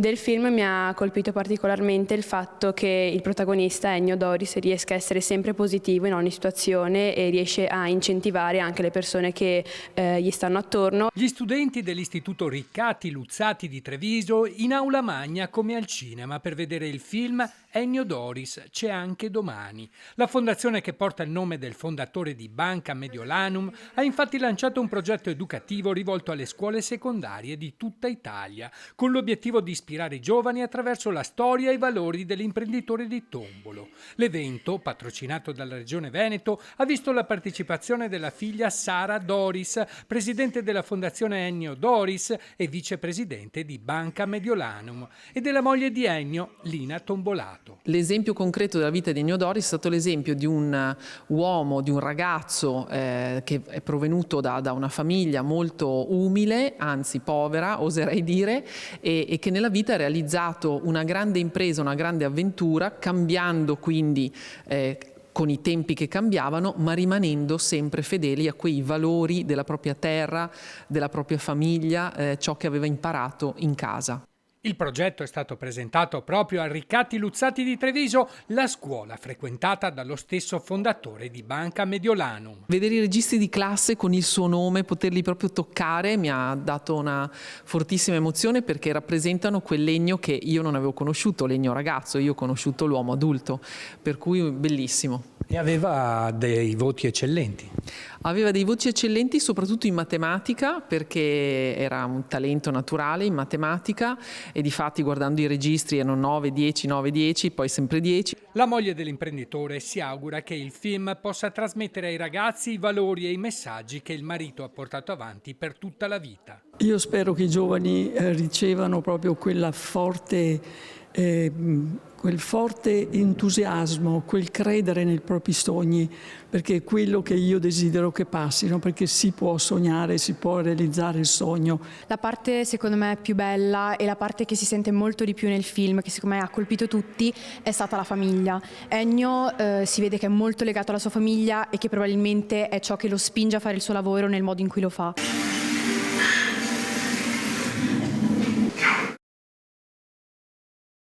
Del film mi ha colpito particolarmente il fatto che il protagonista Ennio Doris riesca a essere sempre positivo in ogni situazione e riesce a incentivare anche le persone che gli stanno attorno. Gli studenti dell'Istituto Riccati Luzzati di Treviso in aula magna come al cinema per vedere il film Ennio Doris c'è anche domani. La fondazione che porta il nome del fondatore di Banca Mediolanum ha infatti lanciato un progetto educativo rivolto alle scuole secondarie di tutta Italia, con l'obiettivo di ispirare i giovani attraverso la storia e i valori dell'imprenditore di Tombolo. L'evento, patrocinato dalla Regione Veneto, ha visto la partecipazione della figlia Sara Doris, presidente della Fondazione Ennio Doris e vicepresidente di Banca Mediolanum, e della moglie di Ennio, Lina Tombolato. L'esempio concreto della vita di Ennio Doris è stato l'esempio di un uomo, di un ragazzo che è provenuto da una famiglia molto umile, anzi povera, oserei dire, e che nella vita ha realizzato una grande impresa, una grande avventura, cambiando quindi con i tempi che cambiavano, ma rimanendo sempre fedeli a quei valori della propria terra, della propria famiglia, ciò che aveva imparato in casa. Il progetto è stato presentato proprio a Riccati Luzzati di Treviso, la scuola frequentata dallo stesso fondatore di Banca Mediolanum. Vedere i registri di classe con il suo nome, poterli proprio toccare, mi ha dato una fortissima emozione perché rappresentano quel Ennio che io non avevo conosciuto, l'Ennio ragazzo, io ho conosciuto l'uomo adulto, per cui bellissimo. E aveva dei voti eccellenti. Aveva dei voti eccellenti soprattutto in matematica perché era un talento naturale in matematica e difatti guardando i registri erano 9, 10, 9, 10, poi sempre 10. La moglie dell'imprenditore si augura che il film possa trasmettere ai ragazzi i valori e i messaggi che il marito ha portato avanti per tutta la vita. Io spero che i giovani ricevano proprio quel forte entusiasmo, quel credere nei propri sogni, perché è quello che io desidero che passino, perché si può sognare, si può realizzare il sogno. La parte secondo me più bella e la parte che si sente molto di più nel film, che secondo me ha colpito tutti, è stata la famiglia. Ennio si vede che è molto legato alla sua famiglia e che probabilmente è ciò che lo spinge a fare il suo lavoro nel modo in cui lo fa.